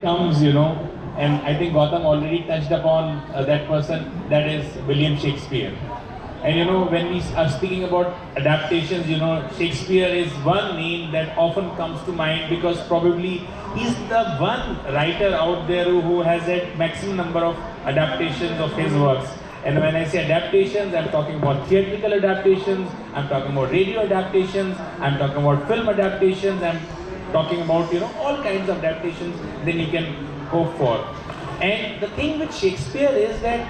comes, and I think Gautam already touched upon that person, that is William Shakespeare. And when we are speaking about adaptations, Shakespeare is one name that often comes to mind because probably he's the one writer out there who has a maximum number of adaptations of his works. And when I say adaptations, I'm talking about theatrical adaptations, I'm talking about radio adaptations, I'm talking about film adaptations, I'm talking about all kinds of adaptations that you can hope for. And the thing with Shakespeare is that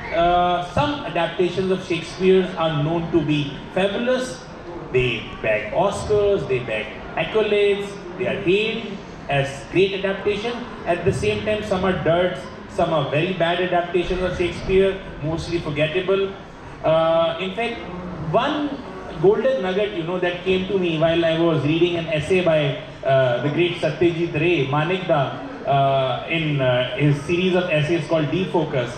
some adaptations of Shakespeare are known to be fabulous. They bag Oscars, they bag accolades, they are hailed as great adaptation. At the same time, some are dirts, some are very bad adaptations of Shakespeare, mostly forgettable. In fact, one golden nugget, that came to me while I was reading an essay by the great Satyajit Ray, Manikda, in his series of essays called Defocus.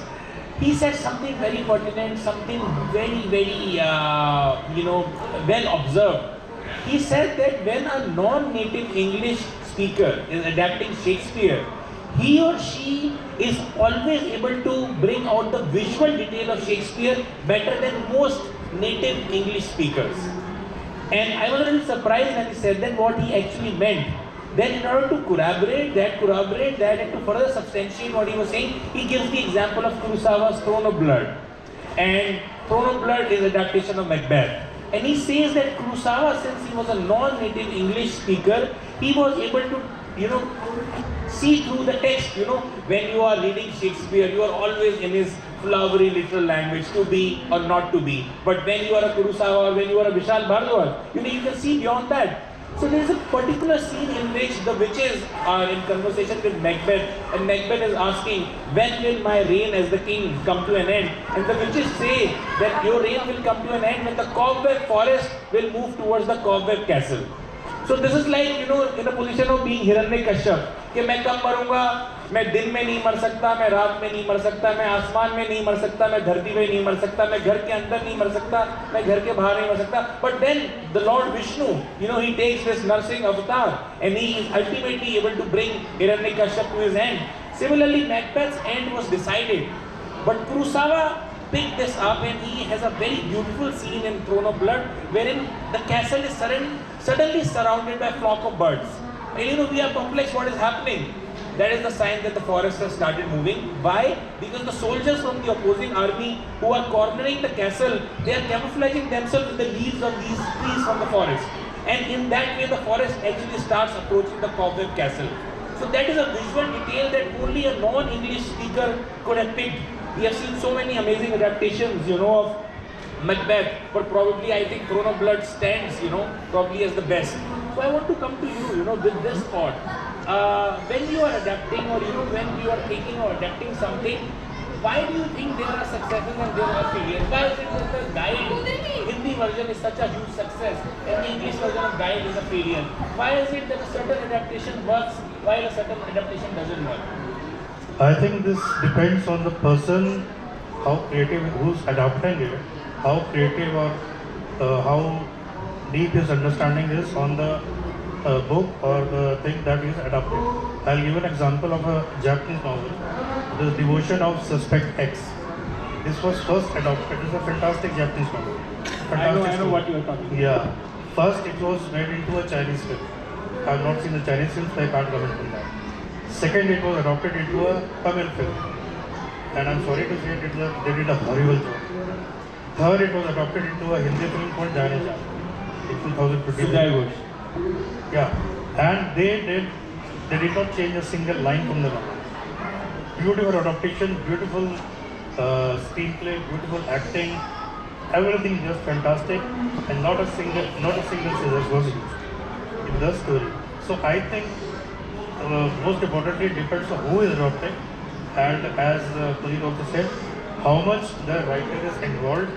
He said something very pertinent, something very, very, well observed. He said that when a non-native English speaker is adapting Shakespeare, he or she is always able to bring out the visual detail of Shakespeare better than most native English speakers. And I was a little surprised when he said that what he actually meant. Then in order to corroborate that and to further substantiate what he was saying, he gives the example of Kurosawa's Throne of Blood. And Throne of Blood is adaptation of Macbeth. And he says that Kurosawa, since he was a non-native English speaker, he was able to, see through the text. When you are reading Shakespeare, you are always in his flowery literal language, to be or not to be. But when you are a Kurosawa or when you are a Vishal Bhardwaj, you can see beyond that. So there is a particular scene in which the witches are in conversation with Macbeth, and Macbeth is asking, when will my reign as the king come to an end? And the witches say that your reign will come to an end when the cobweb forest will move towards the cobweb castle. So this is like, in a position of being Hiranyakashyap, कि मैं कब मरूंगा, मैं दिन में नहीं मर सकता, मैं रात में नहीं मर सकता, मैं आसमान में नहीं मर सकता, मैं धरती में नहीं मर सकता, मैं घर के अंदर नहीं मर सकता, मैं घर के बाहर नहीं मर सकता. But then the Lord Vishnu, he takes this nursing avatar and he is ultimately able to bring Hiranyakashyap to his end. Similarly, Macbeth's end was decided, but Kurosawa picked this up and he has a very beautiful scene in Throne of Blood wherein the castle is suddenly surrounded by a flock of birds. And we are perplexed what is happening. That is the sign that the forest has started moving. Why? Because the soldiers from the opposing army who are cornering the castle, they are camouflaging themselves with the leaves of these trees from the forest. And in that way the forest actually starts approaching the cobweb castle. So that is a visual detail that only a non-English speaker could have picked. We have seen so many amazing adaptations, of Macbeth, but probably I think Throne of Blood stands, probably as the best. So I want to come to you, with this thought. When you are adapting or, when you are taking or adapting something, why do you think there are successes and there are failures? Why is it that the Guide Hindi version is such a huge success and the English version of Guide is a failure? Why is it that a certain adaptation works while a certain adaptation doesn't work? I think this depends on the person, how creative, who's adapting it, how creative or how deep his understanding is on the book or the thing that is adapted. I'll give an example of a Japanese novel, The Devotion of Suspect X. This was first adapted. It's a fantastic Japanese novel. I know what you are talking about. Yeah. First, it was made into a Chinese film. I have not seen the Chinese film, so I can't comment on that. Second, it was adopted into a Tamil film. And I'm sorry to say they did a horrible job. Third, it was adopted into a Hindi film called Jane Jaan in 2015. Sujay Ghosh. Yeah. And they did not change a single line from the novel. Beautiful adaptation, beautiful screenplay, beautiful acting, everything just fantastic, and not a single scissors was used in the story. So I think most importantly it depends on who is adopting, and as Puneet also said, how much the writer is involved,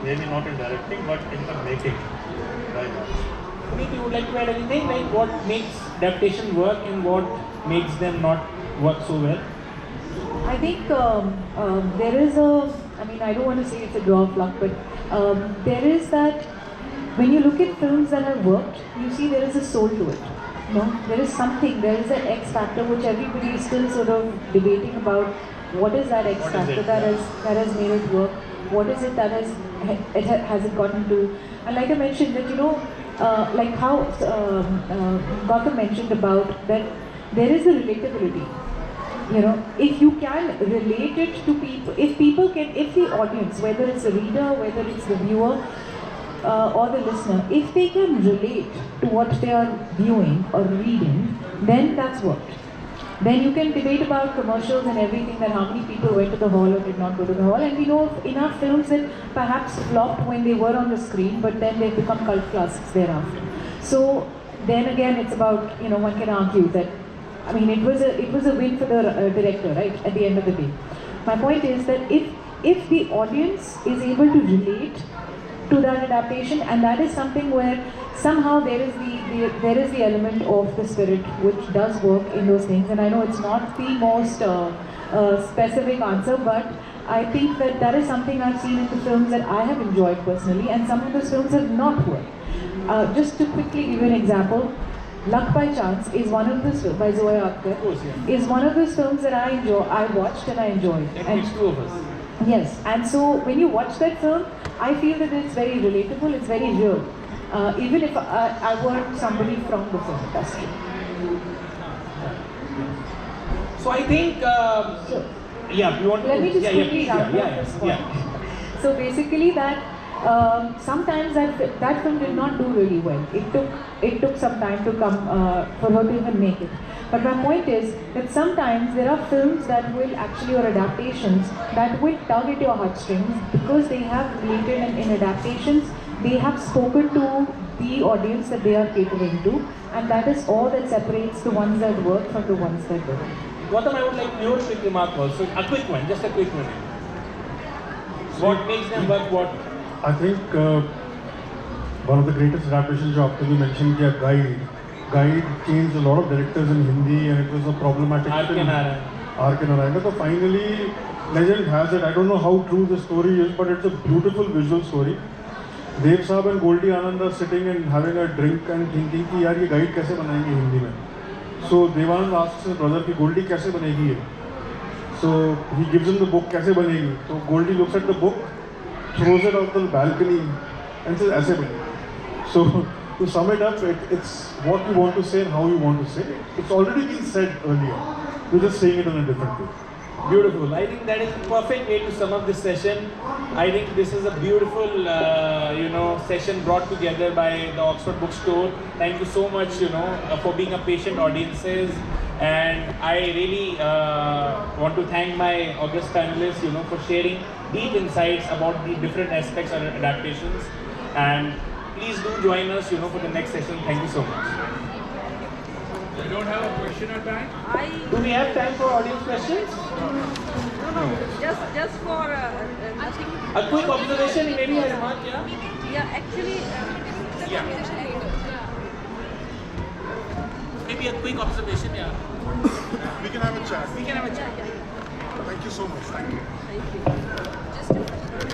maybe not in directing but in the making. Right. Puneet, you would like to add anything, like what makes adaptation work and what makes them not work so well? I think there is I don't want to say it's a draw of luck, but there is that when you look at films that have worked, you see there is a soul to it. No, there is something, there is an X factor which everybody is still sort of debating about. What is that X What is factor it? that has made it work? What is it that has it gotten to? And like I mentioned that like how Gautam mentioned about that there is a relatability. If you can relate it to people, if people can, if the audience, whether it's the reader, whether it's the viewer, or the listener, if they can relate to what they are viewing or reading, then that's worked. Then you can debate about commercials and everything, that how many people went to the hall or did not go to the hall. And we know of enough films that perhaps flopped when they were on the screen, but then they become cult classics thereafter. So then again, it's about, one can argue that, I mean, it was a win for the director, right, at the end of the day. My point is that if the audience is able to relate to that adaptation, and that is something where somehow there is the element of the spirit which does work in those things. And I know it's not the most specific answer, but I think that is something I've seen in the films that I have enjoyed personally, and some of those films have not worked. Just to quickly give you an example, Luck by Chance is one of those, by Zoya Akhtar, Of course, yeah. is one of those films that I watched and I enjoyed. That And makes two of us. yes, and so when you watch that film, I feel that it's very relatable, it's very real. Even if I were somebody from the film industry. So I think, So, yeah, you want to... let me just yeah, quickly please, round off this point. So basically sometimes that film did not do really well. It took some time to come for her to even make it. But my point is that sometimes there are films that will actually, or adaptations that will tug at your heartstrings because they have related, and in adaptations they have spoken to the audience that they are catering to, and that is all that separates the ones that work from the ones that don't. Gautam, I would like your quick remark also. A quick one, just a quick one. What makes them work? What? I think one of the greatest adaptations जो आपने भी mention किया, Guide changed a lot of directors in Hindi, and it was a problematic R.K. film. Narayan. R.K. Narayan. So finally, legend has it. I don't know how true the story is, but it's a beautiful visual story. Dev Saab and Goldie Anand are sitting and having a drink and thinking कि यार ये guide कैसे बनाएंगे हिंदी में. So Devanand asks his brother कि Goldie कैसे बनेगी ये. So he gives him the book, कैसे बनेगी. So Goldie looks at the book, throws it out the balcony, and says ऐसे बनेगी. So to sum it up, it's what you want to say and how you want to say it. It's already been said earlier. You're just saying it in a different way. Beautiful. I think that is the perfect way to sum up this session. I think this is a beautiful, session brought together by the Oxford Bookstore. Thank you so much, for being a patient audiences. And I really want to thank my august panelists, for sharing deep insights about the different aspects of adaptations. And please do join us, for the next session. Thank you so much. You don't have a question or time? Do we have time for audience questions? No. Just for nothing. A quick observation, maybe a remark, yeah? Yeah, actually. Maybe a quick observation, yeah. We can have a chat. We can have a chat. Thank you so much. Thank you. Thank you.